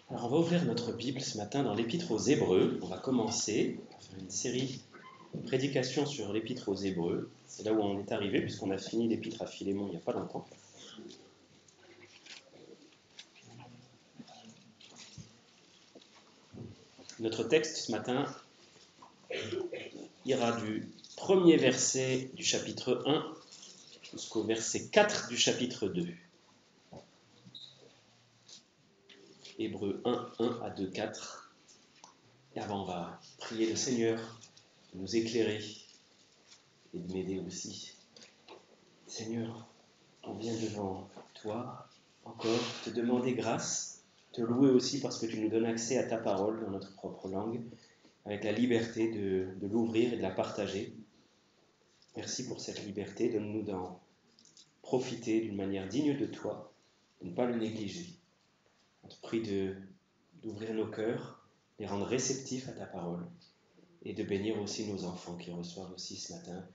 Alors on va ouvrir notre Bible ce matin dans l'Épître aux Hébreux. On va commencer à faire une série de prédications sur l'Épître aux Hébreux. C'est là où on est arrivé puisqu'on a fini l'Épître à Philémon il n'y a pas longtemps. Notre texte ce matin ira du premier verset du chapitre 1 jusqu'au verset 4 du chapitre 2. Hébreux 1, 1 à 2, 4. Et avant, on va prier le Seigneur de nous éclairer et de m'aider aussi. Seigneur, on vient devant toi encore te demander grâce, te louer aussi parce que tu nous donnes accès à ta parole dans notre propre langue, avec la liberté de l'ouvrir et de la partager. Merci pour cette liberté, donne-nous d'en profiter d'une manière digne de toi, de ne pas le négliger. On te prie d'ouvrir nos cœurs, les rendre réceptifs à ta parole et de bénir aussi nos enfants qui reçoivent aussi ce matin.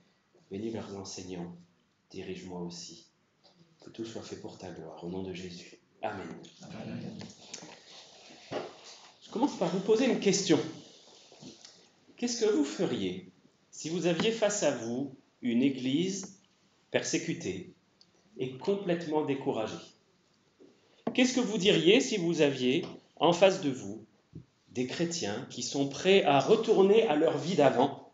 Bénis leurs enseignants, dirige-moi aussi. Que tout soit fait pour ta gloire, au nom de Jésus. Amen. Amen. Je commence par vous poser une question. Qu'est-ce que vous feriez si vous aviez face à vous une église persécutée et complètement découragée? Qu'est-ce que vous diriez si vous aviez en face de vous des chrétiens qui sont prêts à retourner à leur vie d'avant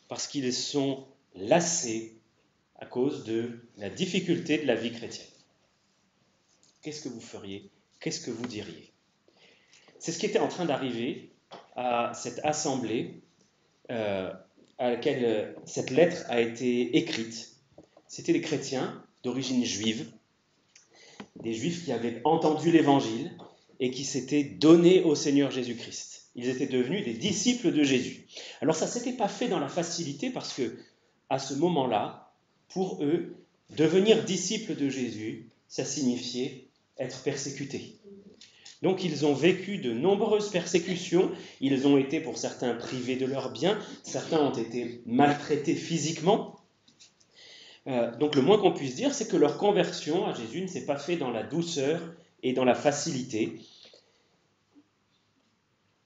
parce qu'ils sont lassés à cause de la difficulté de la vie chrétienne? Qu'est-ce que vous feriez? Qu'est-ce que vous diriez? C'est ce qui était en train d'arriver à cette assemblée à laquelle cette lettre a été écrite. C'était des chrétiens d'origine juive, des juifs qui avaient entendu l'évangile et qui s'étaient donnés au Seigneur Jésus-Christ. Ils étaient devenus des disciples de Jésus. Alors ça ne s'était pas fait dans la facilité parce que à ce moment-là, pour eux, devenir disciples de Jésus, ça signifiait être persécutés. Donc ils ont vécu de nombreuses persécutions, ils ont été pour certains privés de leurs biens, certains ont été maltraités physiquement. Donc le moins qu'on puisse dire, c'est que leur conversion à Jésus ne s'est pas faite dans la douceur et dans la facilité.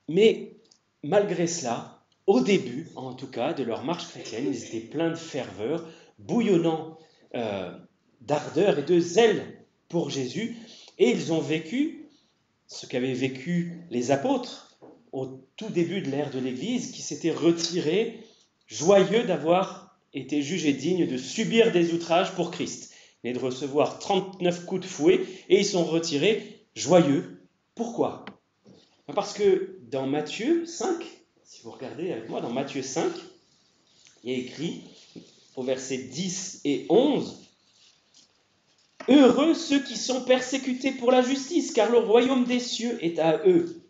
Mais malgré cela, au début en tout cas de leur marche chrétienne, ils étaient pleins de ferveur, bouillonnants d'ardeur et de zèle pour Jésus, et ils ont vécu ce qu'avaient vécu les apôtres au tout début de l'ère de l'Église, qui s'étaient retirés, joyeux d'avoir été jugés dignes de subir des outrages pour Christ, et de recevoir 39 coups de fouet, et ils sont retirés joyeux. Pourquoi? Parce que dans Matthieu 5, si vous regardez avec moi, dans Matthieu 5, il y a écrit au verset 10 et 11, « Heureux ceux qui sont persécutés pour la justice, car le royaume des cieux est à eux. »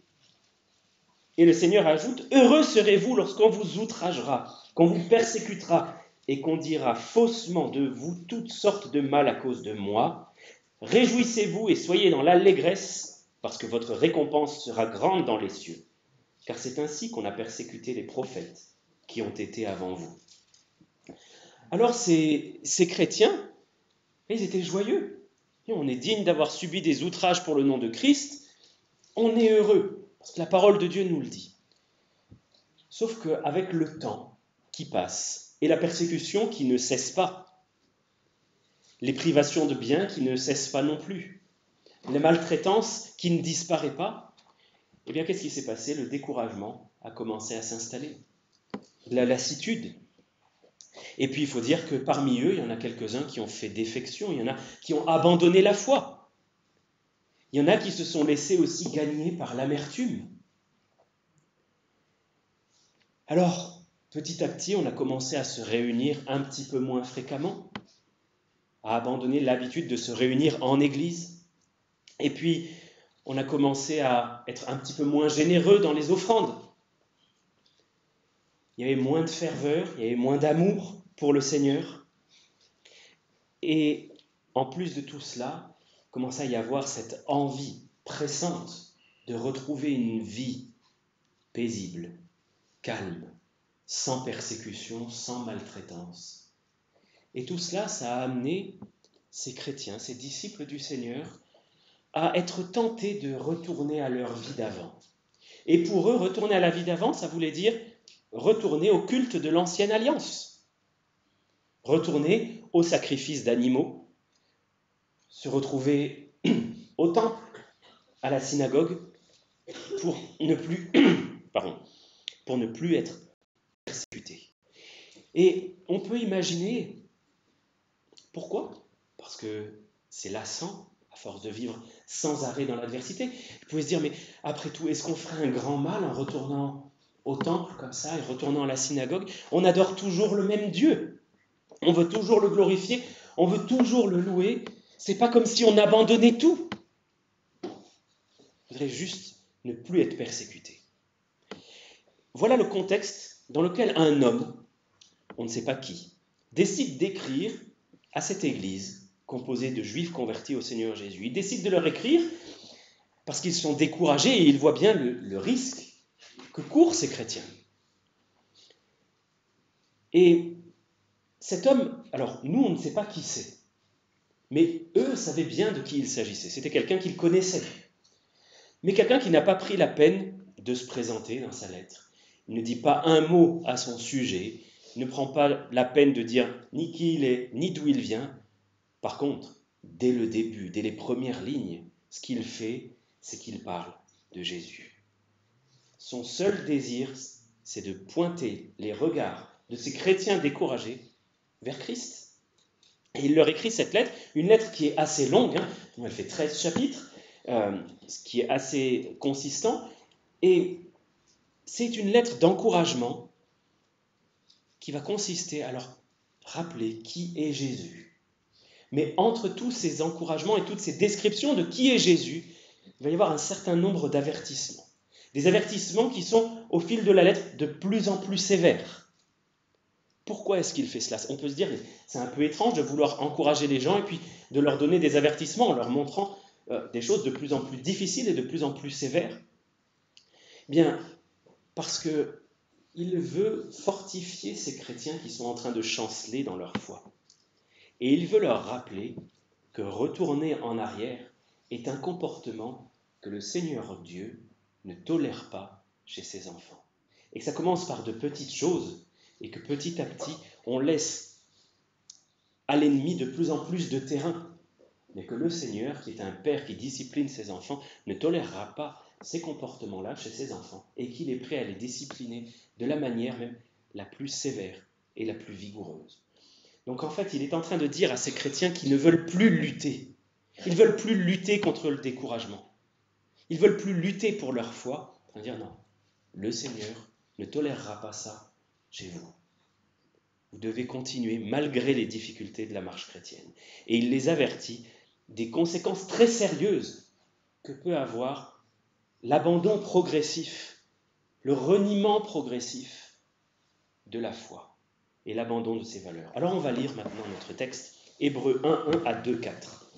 Et le Seigneur ajoute, « Heureux serez-vous lorsqu'on vous outragera, qu'on vous persécutera, et qu'on dira faussement de vous toutes sortes de mal à cause de moi. Réjouissez-vous et soyez dans l'allégresse, parce que votre récompense sera grande dans les cieux. Car c'est ainsi qu'on a persécuté les prophètes qui ont été avant vous. » Alors ces chrétiens, ils étaient joyeux. Et on est digne d'avoir subi des outrages pour le nom de Christ. On est heureux, parce que la parole de Dieu nous le dit. Sauf qu'avec le temps qui passe et la persécution qui ne cesse pas, les privations de biens qui ne cessent pas non plus, la maltraitance qui ne disparaît pas, eh bien qu'est-ce qui s'est passé? Le découragement a commencé à s'installer, la lassitude. Et puis il faut dire que parmi eux, il y en a quelques-uns qui ont fait défection, il y en a qui ont abandonné la foi. Il y en a qui se sont laissés aussi gagner par l'amertume. Alors, petit à petit, on a commencé à se réunir un petit peu moins fréquemment, à abandonner l'habitude de se réunir en église. Et puis, on a commencé à être un petit peu moins généreux dans les offrandes. Il y avait moins de ferveur, il y avait moins d'amour pour le Seigneur. Et en plus de tout cela, il commençait à y avoir cette envie pressante de retrouver une vie paisible, calme, sans persécution, sans maltraitance. Et tout cela, ça a amené ces chrétiens, ces disciples du Seigneur, à être tentés de retourner à leur vie d'avant. Et pour eux, retourner à la vie d'avant, ça voulait dire retourner au culte de l'ancienne alliance, retourner au sacrifice d'animaux, se retrouver au temple, à la synagogue, pour ne plus, pour ne plus être persécutés. Et on peut imaginer pourquoi ? Parce que c'est lassant, à force de vivre sans arrêt dans l'adversité. Vous pouvez se dire, mais après tout, est-ce qu'on ferait un grand mal en retournant au temple comme ça et retournant à la synagogue ? On adore toujours le même Dieu. On veut toujours le glorifier, on veut toujours le louer. C'est pas comme si on abandonnait tout. Il faudrait juste ne plus être persécuté. Voilà le contexte dans lequel un homme, on ne sait pas qui, décide d'écrire à cette église composée de juifs convertis au Seigneur Jésus. Il décide de leur écrire parce qu'ils sont découragés et ils voient bien le risque que courent ces chrétiens. Et cet homme, alors nous on ne sait pas qui c'est, mais eux savaient bien de qui il s'agissait. C'était quelqu'un qu'ils connaissaient, mais quelqu'un qui n'a pas pris la peine de se présenter dans sa lettre. Il ne dit pas un mot à son sujet, il ne prend pas la peine de dire ni qui il est, ni d'où il vient. Par contre, dès le début, dès les premières lignes, ce qu'il fait, c'est qu'il parle de Jésus. Son seul désir, c'est de pointer les regards de ces chrétiens découragés vers Christ. Et il leur écrit cette lettre, une lettre qui est assez longue, elle fait 13 chapitres, ce qui est assez consistant, et c'est une lettre d'encouragement qui va consister à leur rappeler qui est Jésus. Mais entre tous ces encouragements et toutes ces descriptions de qui est Jésus, il va y avoir un certain nombre d'avertissements. Des avertissements qui sont, au fil de la lettre, de plus en plus sévères. Pourquoi est-ce qu'il fait cela ? On peut se dire, c'est un peu étrange de vouloir encourager les gens et puis de leur donner des avertissements en leur montrant des choses de plus en plus difficiles et de plus en plus sévères. Bien, parce qu'il veut fortifier ces chrétiens qui sont en train de chanceler dans leur foi. Et il veut leur rappeler que retourner en arrière est un comportement que le Seigneur Dieu ne tolère pas chez ses enfants. Et que ça commence par de petites choses et que petit à petit, on laisse à l'ennemi de plus en plus de terrain. Mais que le Seigneur, qui est un père qui discipline ses enfants, ne tolérera pas ces comportements-là chez ses enfants et qu'il est prêt à les discipliner de la manière même la plus sévère et la plus vigoureuse. Donc en fait, il est en train de dire à ces chrétiens qui ne veulent plus lutter. Ils ne veulent plus lutter contre le découragement. Ils ne veulent plus lutter pour leur foi. En dire non, le Seigneur ne tolérera pas ça chez vous. Vous devez continuer malgré les difficultés de la marche chrétienne. Et il les avertit des conséquences très sérieuses que peut avoir l'abandon progressif, le reniement progressif de la foi et l'abandon de ses valeurs. Alors on va lire maintenant notre texte, Hébreux 1, 1 à 2, 4.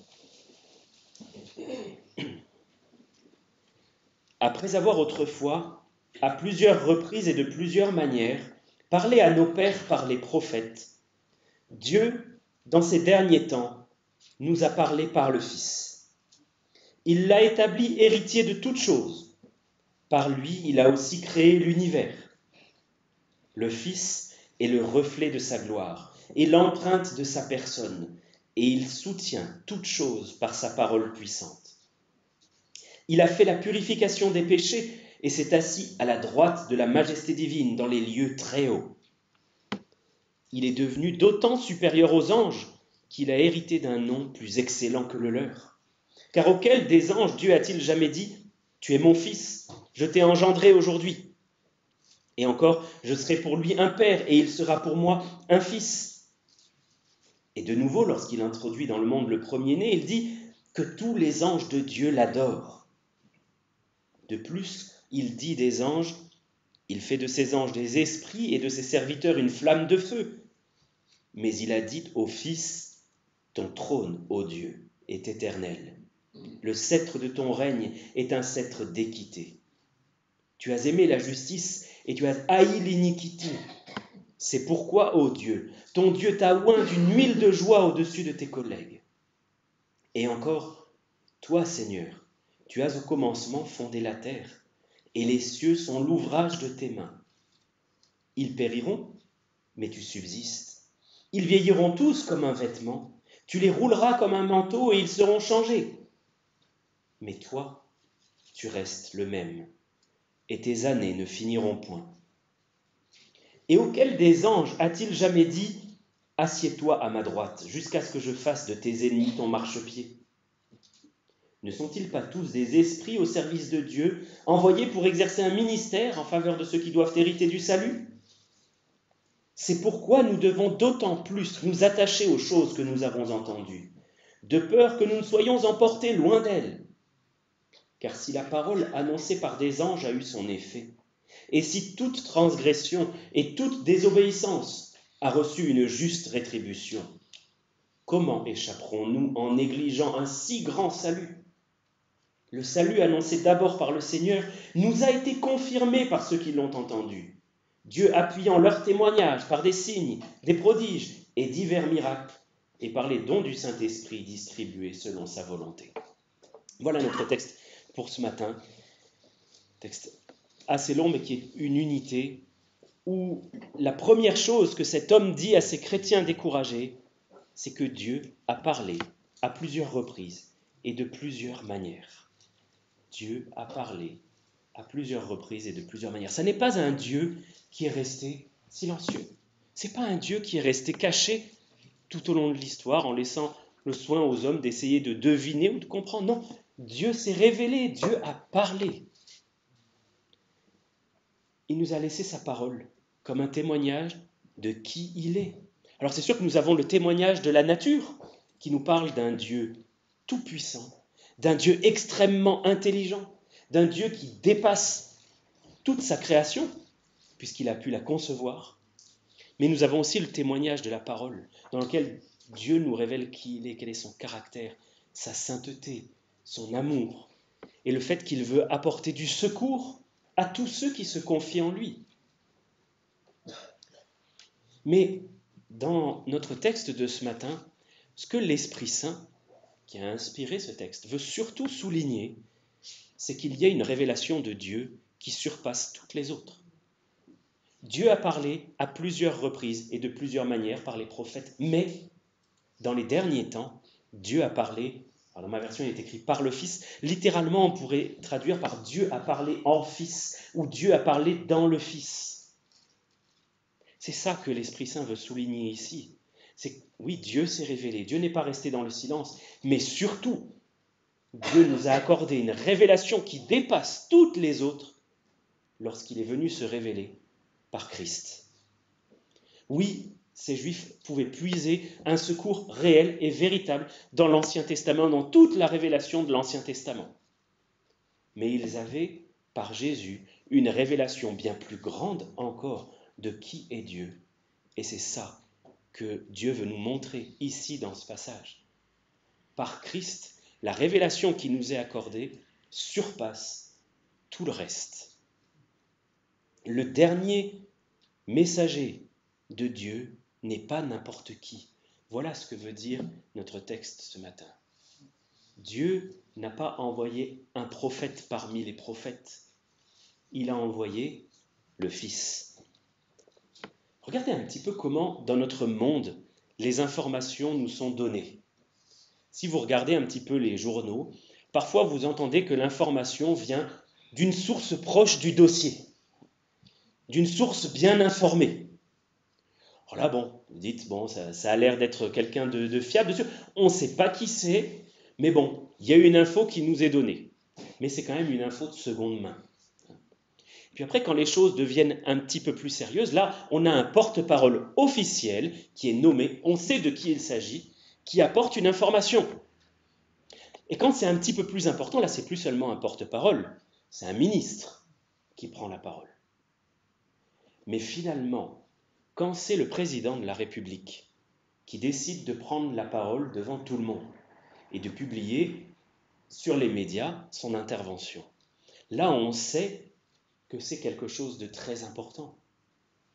Après avoir autrefois, à plusieurs reprises et de plusieurs manières, parlé à nos pères par les prophètes, Dieu, dans ces derniers temps, nous a parlé par le Fils. Il l'a établi héritier de toutes choses. Par lui, il a aussi créé l'univers. Le Fils est le reflet de sa gloire et l'empreinte de sa personne, et il soutient toutes choses par sa parole puissante. Il a fait la purification des péchés et s'est assis à la droite de la majesté divine dans les lieux très hauts. Il est devenu d'autant supérieur aux anges qu'il a hérité d'un nom plus excellent que le leur. Car auquel des anges Dieu a-t-il jamais dit « Tu es mon fils, je t'ai engendré aujourd'hui » Et encore, je serai pour lui un père et il sera pour moi un fils. Et de nouveau, lorsqu'il introduit dans le monde le premier-né, il dit que tous les anges de Dieu l'adorent. De plus, il dit des anges, il fait de ses anges des esprits et de ses serviteurs une flamme de feu. Mais il a dit au Fils, ton trône, ô Dieu, est éternel. Le sceptre de ton règne est un sceptre d'équité. Tu as aimé la justice et tu as haï l'iniquité. C'est pourquoi, ô Dieu, ton Dieu t'a oint d'une huile de joie au-dessus de tes collègues. Et encore, Toi, Seigneur, tu as au commencement fondé la terre, et les cieux sont l'ouvrage de tes mains. Ils périront, mais tu subsistes. Ils vieilliront tous comme un vêtement. Tu les rouleras comme un manteau et ils seront changés. Mais toi, tu restes le même, et tes années ne finiront point. Et auquel des anges a-t-il jamais dit « Assieds-toi à ma droite, jusqu'à ce que je fasse de tes ennemis ton marchepied » Ne sont-ils pas tous des esprits au service de Dieu, envoyés pour exercer un ministère en faveur de ceux qui doivent hériter du salut ? C'est pourquoi nous devons d'autant plus nous attacher aux choses que nous avons entendues, de peur que nous ne soyons emportés loin d'elles. Car si la parole annoncée par des anges a eu son effet, et si toute transgression et toute désobéissance a reçu une juste rétribution, comment échapperons-nous en négligeant un si grand salut ? Le salut annoncé d'abord par le Seigneur nous a été confirmé par ceux qui l'ont entendu, Dieu appuyant leur témoignage par des signes, des prodiges et divers miracles, et par les dons du Saint-Esprit distribués selon sa volonté. Voilà notre texte pour ce matin, texte assez long mais qui est une unité, où la première chose que cet homme dit à ces chrétiens découragés, c'est que Dieu a parlé à plusieurs reprises et de plusieurs manières. Dieu a parlé à plusieurs reprises et de plusieurs manières. Ce n'est pas un Dieu qui est resté silencieux. Ce n'est pas un Dieu qui est resté caché tout au long de l'histoire en laissant le soin aux hommes d'essayer de deviner ou de comprendre. Non, Dieu s'est révélé, Dieu a parlé. Il nous a laissé sa parole comme un témoignage de qui il est. Alors c'est sûr que nous avons le témoignage de la nature qui nous parle d'un Dieu tout-puissant, d'un Dieu extrêmement intelligent, d'un Dieu qui dépasse toute sa création, puisqu'il a pu la concevoir. Mais nous avons aussi le témoignage de la parole, dans lequel Dieu nous révèle qui il est, quel est son caractère, sa sainteté, son amour, et le fait qu'il veut apporter du secours à tous ceux qui se confient en lui. Mais dans notre texte de ce matin, ce que l'Esprit Saint, qui a inspiré ce texte, veut surtout souligner, c'est qu'il y a une révélation de Dieu qui surpasse toutes les autres. Dieu a parlé à plusieurs reprises et de plusieurs manières par les prophètes, mais dans les derniers temps, Dieu a parlé, alors dans ma version il est écrit par le Fils, littéralement on pourrait traduire par Dieu a parlé en Fils ou Dieu a parlé dans le Fils. C'est ça que l'Esprit Saint veut souligner ici. C'est que oui, Dieu s'est révélé, Dieu n'est pas resté dans le silence, mais surtout, Dieu nous a accordé une révélation qui dépasse toutes les autres lorsqu'il est venu se révéler par Christ. Oui, ces Juifs pouvaient puiser un secours réel et véritable dans l'Ancien Testament, dans toute la révélation de l'Ancien Testament. Mais ils avaient, par Jésus, une révélation bien plus grande encore de qui est Dieu. Et c'est ça que Dieu veut nous montrer ici dans ce passage. Par Christ, la révélation qui nous est accordée surpasse tout le reste. Le dernier messager de Dieu n'est pas n'importe qui. Voilà ce que veut dire notre texte ce matin. Dieu n'a pas envoyé un prophète parmi les prophètes. Il a envoyé le Fils. Regardez un petit peu comment, dans notre monde, les informations nous sont données. Si vous regardez un petit peu les journaux, parfois vous entendez que l'information vient d'une source proche du dossier, d'une source bien informée. Alors là, bon, vous dites, bon, ça a l'air d'être quelqu'un de fiable, dessus. On ne sait pas qui c'est, mais bon, il y a une info qui nous est donnée. Mais c'est quand même une info de seconde main. Puis après, quand les choses deviennent un petit peu plus sérieuses, là, on a un porte-parole officiel qui est nommé, on sait de qui il s'agit, qui apporte une information. Et quand c'est un petit peu plus important, là, c'est plus seulement un porte-parole, c'est un ministre qui prend la parole. Mais finalement, quand c'est le président de la République qui décide de prendre la parole devant tout le monde et de publier sur les médias son intervention, là, on sait que c'est quelque chose de très important,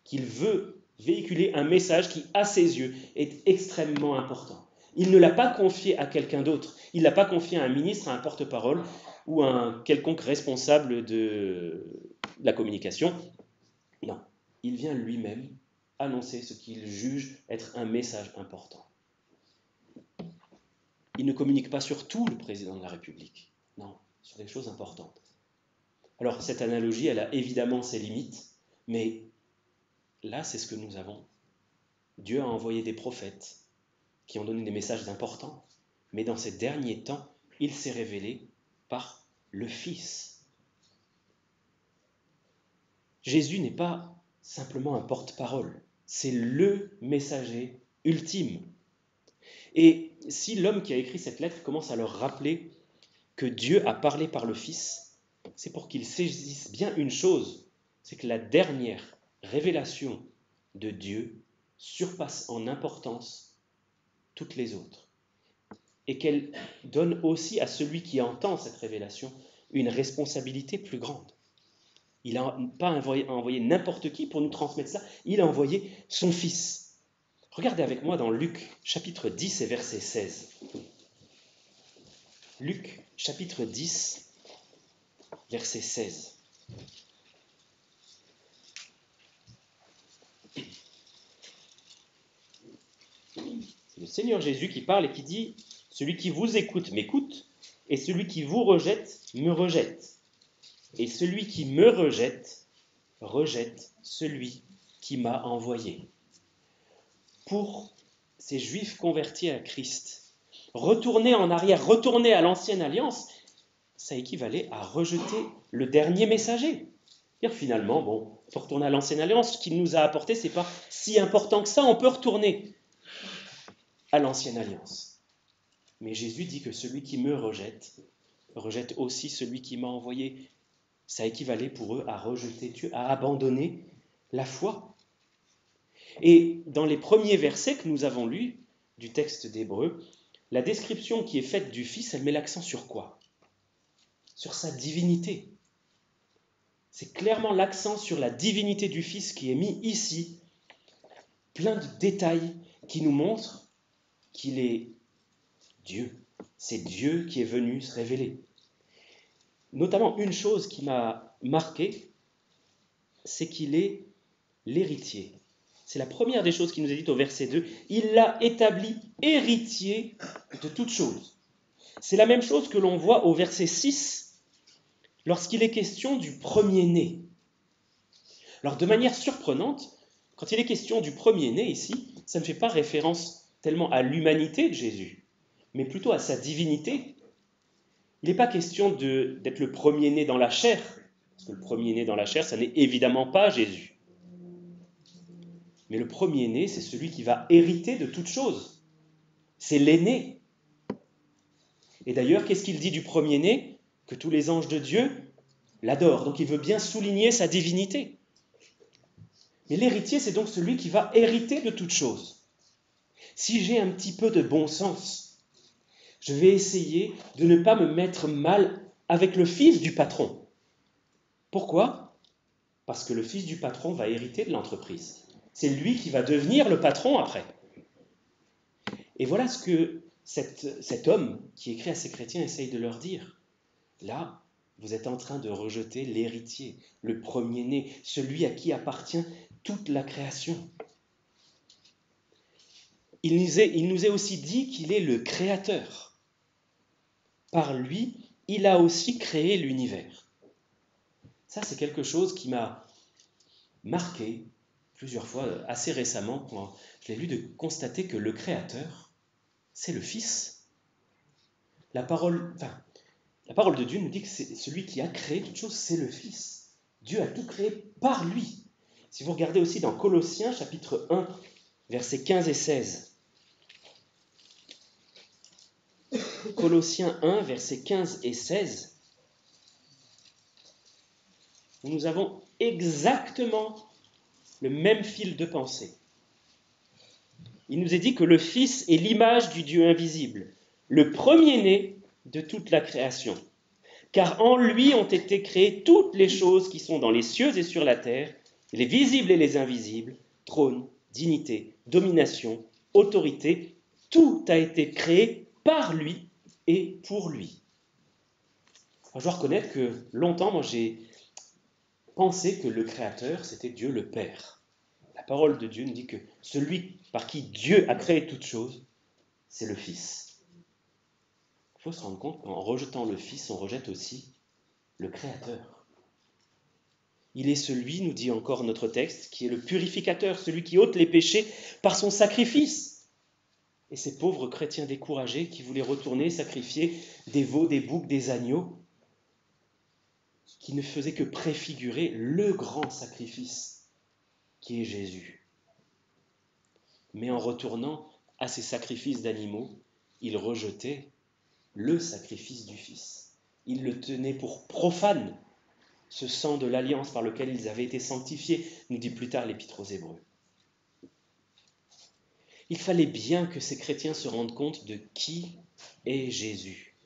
qu'il veut véhiculer un message qui, à ses yeux, est extrêmement important. Il ne l'a pas confié à quelqu'un d'autre. Il ne l'a pas confié à un ministre, à un porte-parole ou à un quelconque responsable de la communication. Non, il vient lui-même annoncer ce qu'il juge être un message important. Il ne communique pas sur tout, le président de la République. Non, sur des choses importantes. Alors, cette analogie, elle a évidemment ses limites, mais là, c'est ce que nous avons. Dieu a envoyé des prophètes qui ont donné des messages importants, mais dans ces derniers temps, il s'est révélé par le Fils. Jésus n'est pas simplement un porte-parole, c'est le messager ultime. Et si l'homme qui a écrit cette lettre commence à leur rappeler que Dieu a parlé par le Fils, c'est pour qu'ils saisissent bien une chose, c'est que la dernière révélation de Dieu surpasse en importance toutes les autres, et qu'elle donne aussi à celui qui entend cette révélation une responsabilité plus grande. Il n'a pas envoyé n'importe qui pour nous transmettre ça, il a envoyé son Fils. Regardez avec moi dans Luc, chapitre 10 et verset 16. Luc, chapitre 10, verset 16. C'est le Seigneur Jésus qui parle et qui dit « Celui qui vous écoute m'écoute, et celui qui vous rejette me rejette. Et celui qui me rejette, rejette celui qui m'a envoyé. » Pour ces Juifs convertis à Christ, retourner en arrière, retourner à l'ancienne alliance, ça équivalait à rejeter le dernier messager. Et finalement, on peut retourner à l'ancienne alliance, ce qu'il nous a apporté, ce n'est pas si important que ça, on peut retourner à l'ancienne alliance. Mais Jésus dit que celui qui me rejette, rejette aussi celui qui m'a envoyé. Ça équivalait pour eux à rejeter Dieu, à abandonner la foi. Et dans les premiers versets que nous avons lus du texte d'Hébreux, la description qui est faite du Fils, elle met l'accent sur quoi ? Sur sa divinité. C'est clairement l'accent sur la divinité du Fils qui est mis ici. Plein de détails qui nous montrent qu'il est Dieu. C'est Dieu qui est venu se révéler. Notamment une chose qui m'a marqué, c'est qu'il est l'héritier. C'est la première des choses qui nous est dite au verset 2. Il l'a établi héritier de toutes choses. C'est la même chose que l'on voit au verset 6, lorsqu'il est question du premier-né. Alors de manière surprenante, quand il est question du premier-né ici, ça ne fait pas référence tellement à l'humanité de Jésus, mais plutôt à sa divinité. Il n'est pas question d'être le premier-né dans la chair, parce que le premier-né dans la chair, ça n'est évidemment pas Jésus. Mais le premier-né, c'est celui qui va hériter de toutes choses. C'est l'aîné. Et d'ailleurs, qu'est-ce qu'il dit du premier-né ? Que tous les anges de Dieu l'adorent. Donc il veut bien souligner sa divinité. Mais l'héritier, c'est donc celui qui va hériter de toutes choses. Si j'ai un petit peu de bon sens, je vais essayer de ne pas me mettre mal avec le fils du patron. Pourquoi ? Parce que le fils du patron va hériter de l'entreprise. C'est lui qui va devenir le patron après. Et voilà ce que cet homme qui écrit à ces chrétiens essaye de leur dire. Là, vous êtes en train de rejeter l'héritier, le premier-né, celui à qui appartient toute la création. Il nous est aussi dit qu'il est le créateur. Par lui, il a aussi créé l'univers. Ça, c'est quelque chose qui m'a marqué plusieurs fois, assez récemment, quand je l'ai lu, de constater que le créateur, c'est le Fils. La parole de Dieu nous dit que c'est celui qui a créé toute chose, c'est le Fils. Dieu a tout créé par lui. Si vous regardez aussi dans Colossiens, chapitre 1, versets 15 et 16. Colossiens 1, versets 15 et 16. Nous avons exactement le même fil de pensée. Il nous est dit que le Fils est l'image du Dieu invisible, le premier-né de toute la création. Car en lui ont été créées toutes les choses qui sont dans les cieux et sur la terre, les visibles et les invisibles, trône, dignité, domination, autorité. tout a été créé par lui et pour lui. Alors, je dois reconnaître que longtemps, moi j'ai pensé que le Créateur, c'était Dieu le Père. La parole de Dieu nous dit que celui par qui Dieu a créé toutes choses, c'est le Fils. Il faut se rendre compte qu'en rejetant le Fils, on rejette aussi le Créateur. Il est celui, nous dit encore notre texte, qui est le purificateur, celui qui ôte les péchés par son sacrifice. Et ces pauvres chrétiens découragés qui voulaient retourner sacrifier des veaux, des boucs, des agneaux, qui ne faisaient que préfigurer le grand sacrifice qui est Jésus. Mais en retournant à ces sacrifices d'animaux, ils rejetaient le sacrifice du Fils. Ils le tenaient pour profane, ce sang de l'alliance par lequel ils avaient été sanctifiés, nous dit plus tard l'Épître aux Hébreux. Il fallait bien que ces chrétiens se rendent compte de qui est Jésus.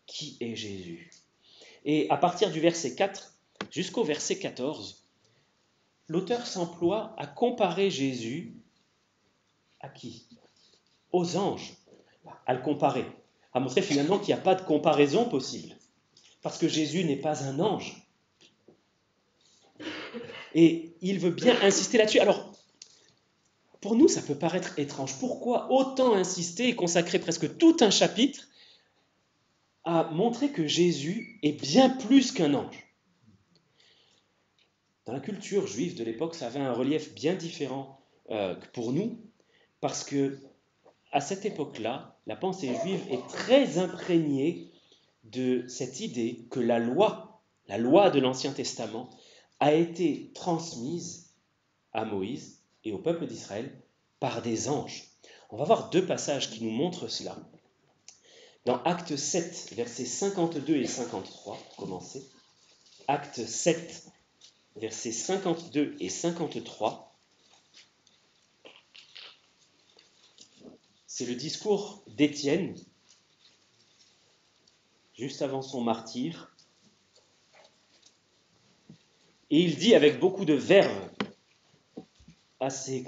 Qui est Jésus? Et à partir du verset 4 jusqu'au verset 14, l'auteur s'emploie à comparer Jésus à qui? Aux anges. À le comparer, à montrer finalement qu'il n'y a pas de comparaison possible. Parce que Jésus n'est pas un ange. Et il veut bien insister là-dessus. Alors, pour nous, ça peut paraître étrange. Pourquoi autant insister et consacrer presque tout un chapitre à montrer que Jésus est bien plus qu'un ange? Dans la culture juive de l'époque, ça avait un relief bien différent que pour nous, parce que à cette époque-là, la pensée juive est très imprégnée de cette idée que la loi de l'Ancien Testament, a été transmise à Moïse et au peuple d'Israël par des anges. On va voir deux passages qui nous montrent cela. Dans Acte 7, versets 52 et 53, pour commencer. Acte 7, versets 52 et 53. C'est le discours d'Étienne, juste avant son martyre. Et il dit avec beaucoup de verve à ces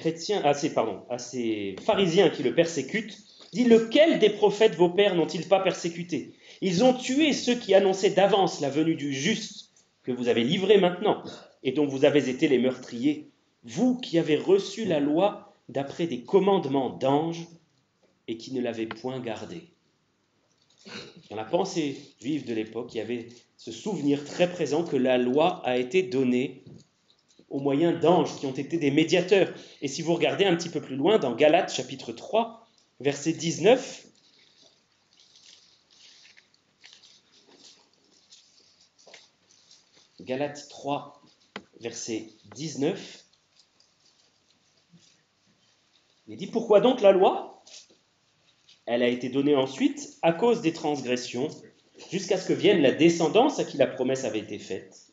pharisiens qui le persécutent, dit: lequel des prophètes vos pères n'ont-ils pas persécuté? Ils ont tué ceux qui annonçaient d'avance la venue du juste que vous avez livré maintenant et dont vous avez été les meurtriers, vous qui avez reçu la loi d'après des commandements d'anges et qui ne l'avez point gardée. Dans la pensée juive de l'époque, il y avait ce souvenir très présent que la loi a été donnée au moyen d'anges qui ont été des médiateurs. Et si vous regardez un petit peu plus loin, dans Galates chapitre 3, verset 19, Galates 3, verset 19, il dit: pourquoi donc la loi? Elle a été donnée ensuite à cause des transgressions, jusqu'à ce que vienne la descendance à qui la promesse avait été faite.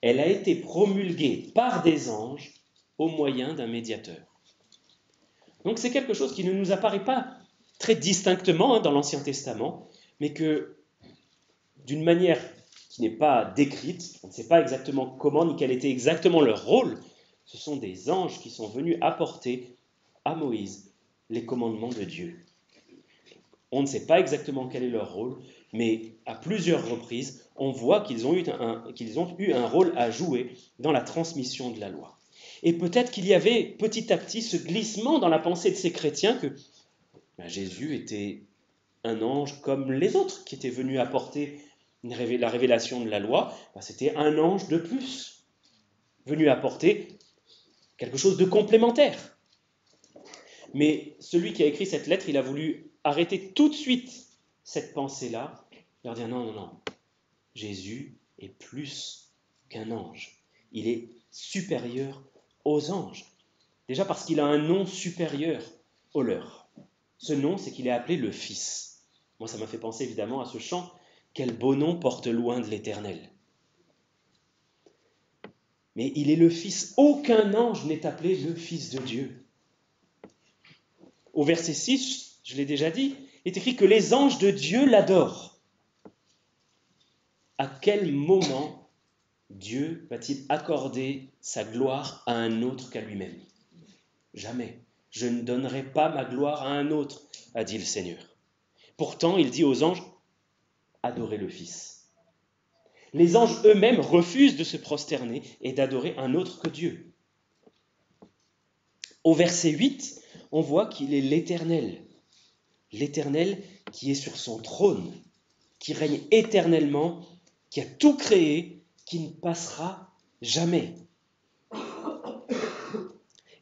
Elle a été promulguée par des anges au moyen d'un médiateur. Donc c'est quelque chose qui ne nous apparaît pas très distinctement dans l'Ancien Testament, mais que d'une manière qui n'est pas décrite, on ne sait pas exactement comment ni quel était exactement leur rôle, ce sont des anges qui sont venus apporter à Moïse les commandements de Dieu. On ne sait pas exactement quel est leur rôle, mais à plusieurs reprises, on voit qu'ils ont eu un rôle à jouer dans la transmission de la loi. Et peut-être qu'il y avait petit à petit ce glissement dans la pensée de ces chrétiens que Jésus était un ange comme les autres qui étaient venus apporter la révélation de la loi. C'était un ange de plus, venu apporter quelque chose de complémentaire. Mais celui qui a écrit cette lettre, il a voulu arrêter tout de suite cette pensée-là, leur dire non, Jésus est plus qu'un ange. Il est supérieur aux anges. Déjà parce qu'il a un nom supérieur au leur. Ce nom, c'est qu'il est appelé le Fils. Moi, ça m'a fait penser évidemment à ce chant « Quel beau nom porte loin de l'Éternel ». Mais il est le Fils. Aucun ange n'est appelé le Fils de Dieu. Au verset 6, je l'ai déjà dit, il est écrit que les anges de Dieu l'adorent. À quel moment Dieu va-t-il accorder sa gloire à un autre qu'à lui-même? Jamais. Je ne donnerai pas ma gloire à un autre, a dit le Seigneur. Pourtant, il dit aux anges, adorez le Fils. Les anges eux-mêmes refusent de se prosterner et d'adorer un autre que Dieu. Au verset 8, on voit qu'il est l'Éternel qui est sur son trône, qui règne éternellement, qui a tout créé, qui ne passera jamais.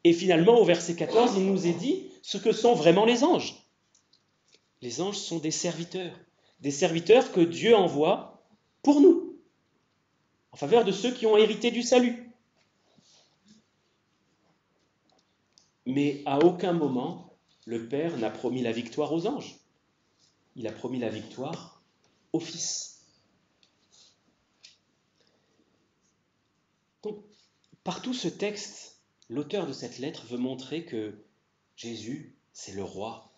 Et finalement, au verset 14, il nous est dit ce que sont vraiment les anges. Les anges sont des serviteurs que Dieu envoie pour nous, en faveur de ceux qui ont hérité du salut. Mais à aucun moment, le Père n'a promis la victoire aux anges. Il a promis la victoire au Fils. Donc, par tout ce texte, l'auteur de cette lettre veut montrer que Jésus, c'est le roi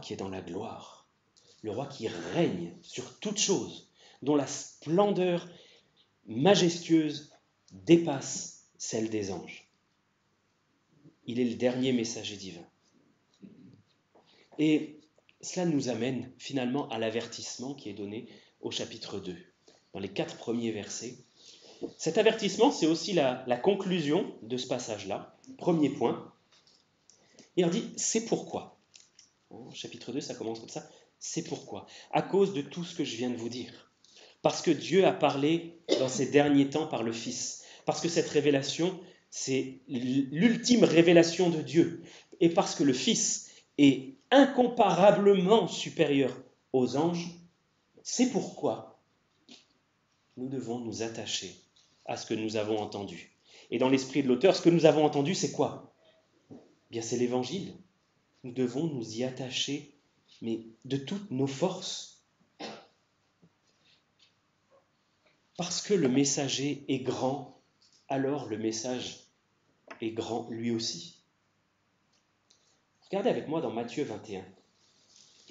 qui est dans la gloire, le roi qui règne sur toute chose, dont la splendeur majestueuse dépasse celle des anges. Il est le dernier messager divin. Et cela nous amène finalement à l'avertissement qui est donné au chapitre 2, dans les 4 premiers versets. Cet avertissement, c'est aussi la conclusion de ce passage-là. Premier point, il leur dit « c'est pourquoi ». Chapitre 2, ça commence comme ça. C'est pourquoi. À cause de tout ce que je viens de vous dire. Parce que Dieu a parlé dans ces derniers temps par le Fils. Parce que cette révélation, c'est l'ultime révélation de Dieu. Et parce que le Fils est incomparablement supérieur aux anges, c'est pourquoi nous devons nous attacher à ce que nous avons entendu. Et dans l'esprit de l'auteur, ce que nous avons entendu, c'est quoi ? Bien, c'est l'Évangile. Nous devons nous y attacher, mais de toutes nos forces. Parce que le messager est grand, alors le message est grand lui aussi. Regardez avec moi dans Matthieu 21.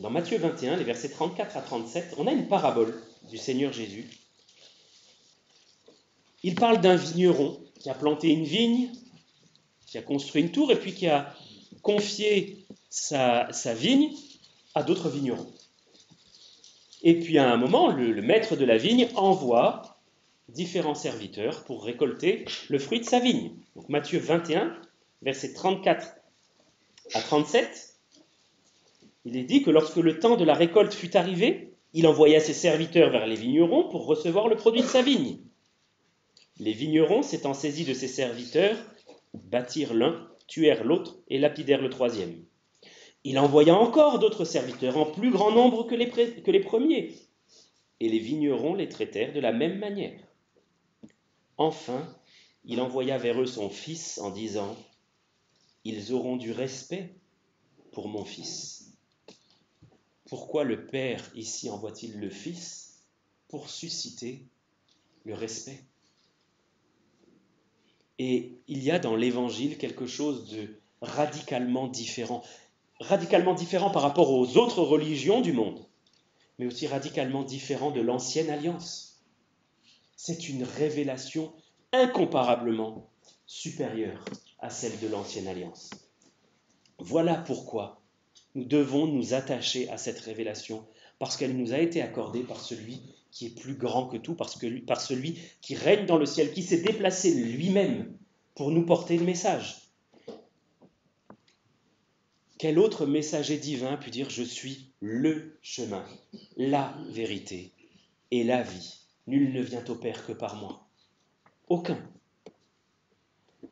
Dans Matthieu 21, les versets 34 à 37, on a une parabole du Seigneur Jésus. Il parle d'un vigneron qui a planté une vigne, qui a construit une tour et puis qui a confié sa vigne à d'autres vignerons. Et puis à un moment, le maître de la vigne envoie différents serviteurs pour récolter le fruit de sa vigne. Donc Matthieu 21, versets 34 à 37, il est dit que lorsque le temps de la récolte fut arrivé, il envoya ses serviteurs vers les vignerons pour recevoir le produit de sa vigne. Les vignerons, s'étant saisis de ses serviteurs, battirent l'un, tuèrent l'autre et lapidèrent le troisième. Il envoya encore d'autres serviteurs en plus grand nombre que les premiers, et les vignerons les traitèrent de la même manière. Enfin, il envoya vers eux son fils en disant « Ils auront du respect pour mon fils. » Pourquoi le Père ici envoie-t-il le Fils ? Pour susciter le respect. Et il y a dans l'Évangile quelque chose de radicalement différent par rapport aux autres religions du monde, mais aussi radicalement différent de l'ancienne alliance. C'est une révélation incomparablement supérieure à celle de l'ancienne alliance. Voilà pourquoi nous devons nous attacher à cette révélation, parce qu'elle nous a été accordée par celui qui est plus grand que tout, par celui qui règne dans le ciel, qui s'est déplacé lui-même pour nous porter le message. Quel autre messager divin peut dire « Je suis le chemin, la vérité et la vie. Nul ne vient au Père que par moi. » Aucun.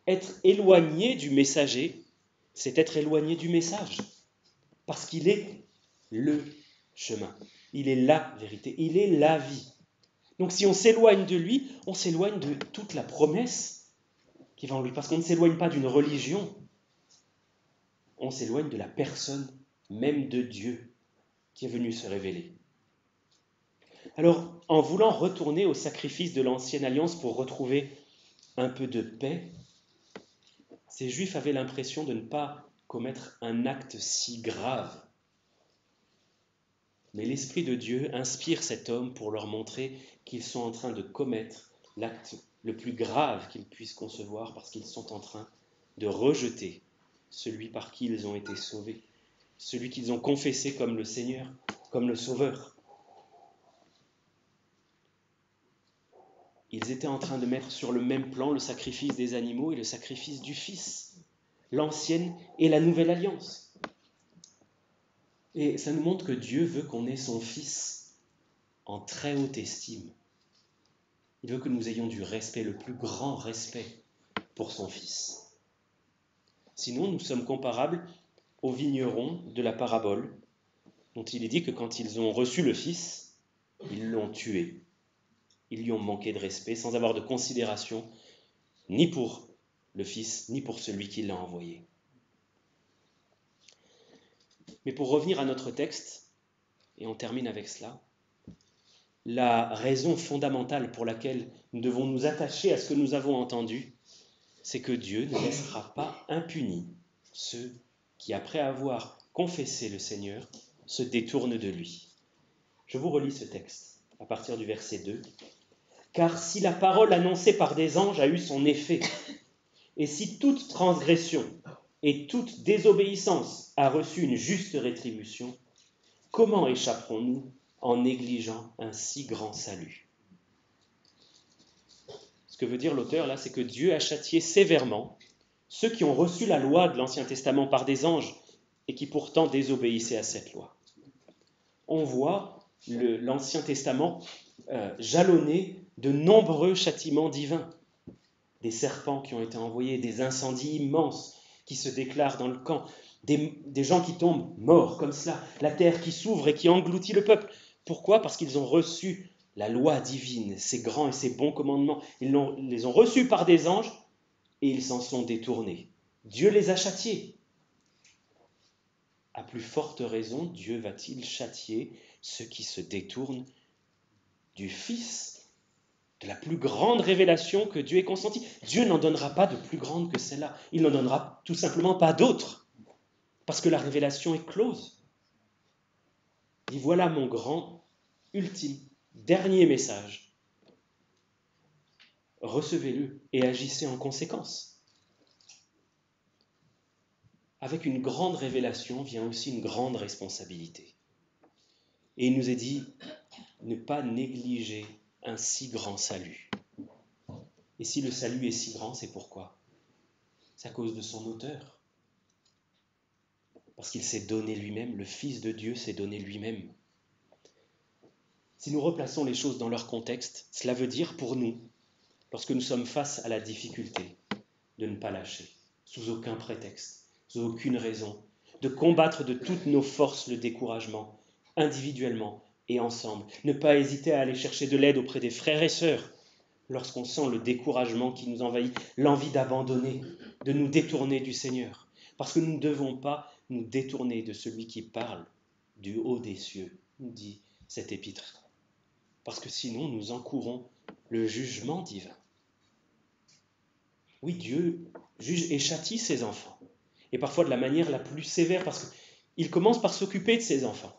Être éloigné du messager, c'est être éloigné du message. Parce qu'il est le chemin. Il est la vérité. Il est la vie. Donc si on s'éloigne de lui, on s'éloigne de toute la promesse qui va en lui. Parce qu'on ne s'éloigne pas d'une religion. On s'éloigne de la personne même de Dieu qui est venu se révéler. Alors, en voulant retourner au sacrifice de l'ancienne alliance pour retrouver un peu de paix, ces Juifs avaient l'impression de ne pas commettre un acte si grave. Mais l'Esprit de Dieu inspire cet homme pour leur montrer qu'ils sont en train de commettre l'acte le plus grave qu'ils puissent concevoir parce qu'ils sont en train de rejeter celui par qui ils ont été sauvés, celui qu'ils ont confessé comme le Seigneur, comme le Sauveur. Ils étaient en train de mettre sur le même plan le sacrifice des animaux et le sacrifice du Fils, l'ancienne et la nouvelle alliance. Et ça nous montre que Dieu veut qu'on ait son Fils en très haute estime. Il veut que nous ayons du respect, le plus grand respect pour son Fils. Sinon, nous sommes comparables aux vignerons de la parabole, dont il est dit que quand ils ont reçu le Fils, ils l'ont tué. Ils lui ont manqué de respect, sans avoir de considération, ni pour le Fils, ni pour celui qui l'a envoyé. Mais pour revenir à notre texte, et on termine avec cela, la raison fondamentale pour laquelle nous devons nous attacher à ce que nous avons entendu, c'est que Dieu ne laissera pas impunis ceux qui, après avoir confessé le Seigneur, se détournent de lui. Je vous relis ce texte à partir du verset 2. « Car si la parole annoncée par des anges a eu son effet, et si toute transgression et toute désobéissance a reçu une juste rétribution, comment échapperons-nous en négligeant un si grand salut ?» Ce que veut dire l'auteur là, c'est que Dieu a châtié sévèrement ceux qui ont reçu la loi de l'Ancien Testament par des anges et qui pourtant désobéissaient à cette loi. On voit l'Ancien Testament jalonné de nombreux châtiments divins. Des serpents qui ont été envoyés, des incendies immenses qui se déclarent dans le camp, des gens qui tombent morts comme cela, la terre qui s'ouvre et qui engloutit le peuple. Pourquoi ? Parce qu'ils ont reçu la loi divine, ses grands et ses bons commandements. Ils les ont reçus par des anges et ils s'en sont détournés. Dieu les a châtiés. À plus forte raison, Dieu va-t-il châtier ceux qui se détournent du Fils, de la plus grande révélation que Dieu ait consentie. Dieu n'en donnera pas de plus grande que celle-là. Il n'en donnera tout simplement pas d'autre, parce que la révélation est close. Il dit, voilà mon grand, ultime, dernier message. Recevez-le et agissez en conséquence. Avec une grande révélation vient aussi une grande responsabilité. Et il nous est dit, ne pas négliger un si grand salut. Et si le salut est si grand, c'est pourquoi ? C'est à cause de son auteur. Parce qu'il s'est donné lui-même, le Fils de Dieu s'est donné lui-même. Si nous replaçons les choses dans leur contexte, cela veut dire pour nous, lorsque nous sommes face à la difficulté, de ne pas lâcher, sous aucun prétexte, sous aucune raison, de combattre de toutes nos forces le découragement, individuellement et ensemble, ne pas hésiter à aller chercher de l'aide auprès des frères et sœurs, lorsqu'on sent le découragement qui nous envahit, l'envie d'abandonner, de nous détourner du Seigneur, parce que nous ne devons pas nous détourner de celui qui parle du haut des cieux, nous dit cet épître, parce que sinon nous encourons le jugement divin. Oui, Dieu juge et châtie ses enfants, et parfois de la manière la plus sévère, parce qu'il commence par s'occuper de ses enfants.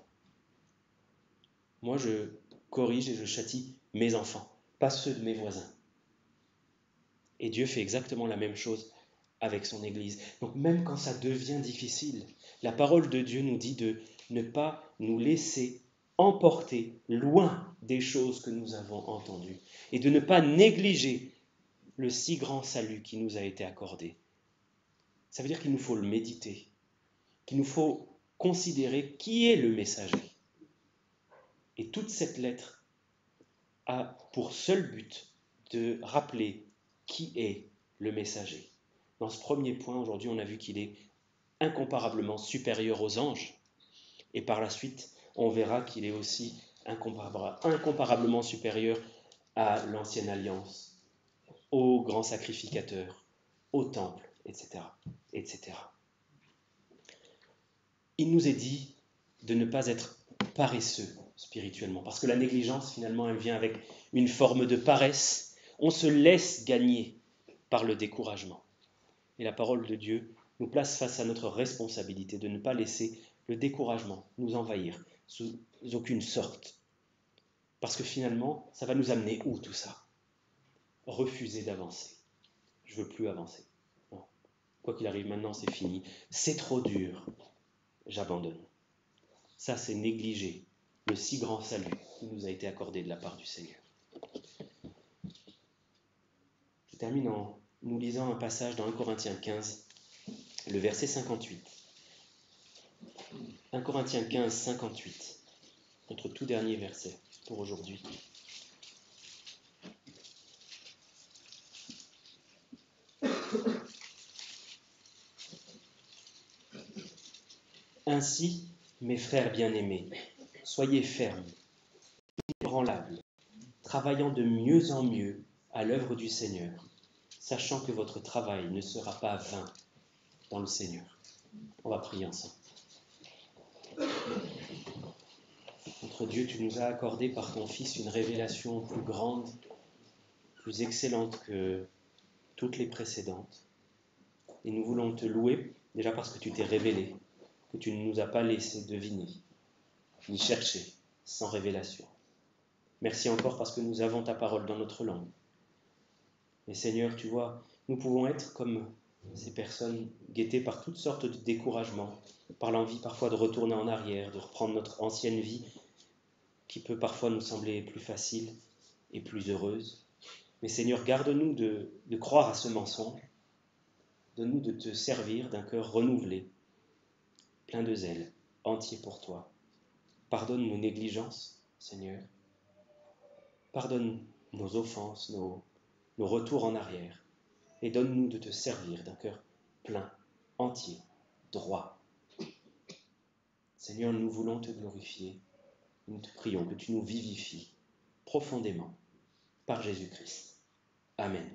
Moi, je corrige et je châtie mes enfants, pas ceux de mes voisins. Et Dieu fait exactement la même chose avec son Église. Donc même quand ça devient difficile, la parole de Dieu nous dit de ne pas nous laisser emporter loin des choses que nous avons entendues et de ne pas négliger le si grand salut qui nous a été accordé. Ça veut dire qu'il nous faut le méditer, qu'il nous faut considérer qui est le messager. Et toute cette lettre a pour seul but de rappeler qui est le messager. Dans ce premier point, aujourd'hui, on a vu qu'il est incomparablement supérieur aux anges. Et par la suite, on verra qu'il est aussi incomparablement supérieur à l'ancienne alliance, au grand sacrificateur, au temple, etc., etc. Il nous est dit de ne pas être paresseux spirituellement, parce que la négligence, finalement, elle vient avec une forme de paresse. On se laisse gagner par le découragement. Et la parole de Dieu nous place face à notre responsabilité de ne pas laisser le découragement nous envahir sous aucune sorte. Parce que finalement, ça va nous amener où tout ça ? Refuser d'avancer. Je ne veux plus avancer. Non. Quoi qu'il arrive maintenant, c'est fini. C'est trop dur. J'abandonne. Ça, c'est négliger le si grand salut qui nous a été accordé de la part du Seigneur. Je termine en nous lisant un passage dans 1 Corinthiens 15, le verset 58. 1 Corinthiens 15, 58, notre tout dernier verset pour aujourd'hui. Ainsi, mes frères bien-aimés, soyez fermes, inébranlables, travaillant de mieux en mieux à l'œuvre du Seigneur, sachant que votre travail ne sera pas vain dans le Seigneur. On va prier ensemble. Notre Dieu, tu nous as accordé par ton Fils une révélation plus grande, plus excellente que toutes les précédentes. Et nous voulons te louer, déjà parce que tu t'es révélé, que tu ne nous as pas laissé deviner, ni chercher, sans révélation. Merci encore parce que nous avons ta parole dans notre langue. Et Seigneur, tu vois, nous pouvons être comme ces personnes guettées par toutes sortes de découragements, par l'envie parfois de retourner en arrière, de reprendre notre ancienne vie, qui peut parfois nous sembler plus facile et plus heureuse. Mais Seigneur, garde-nous de croire à ce mensonge. Donne-nous de te servir d'un cœur renouvelé, plein de zèle, entier pour toi. Pardonne nos négligences, Seigneur. Pardonne nos offenses, nos retours en arrière. Et donne-nous de te servir d'un cœur plein, entier, droit. Seigneur, nous voulons te glorifier. Nous te prions que tu nous vivifies profondément par Jésus-Christ. Amen.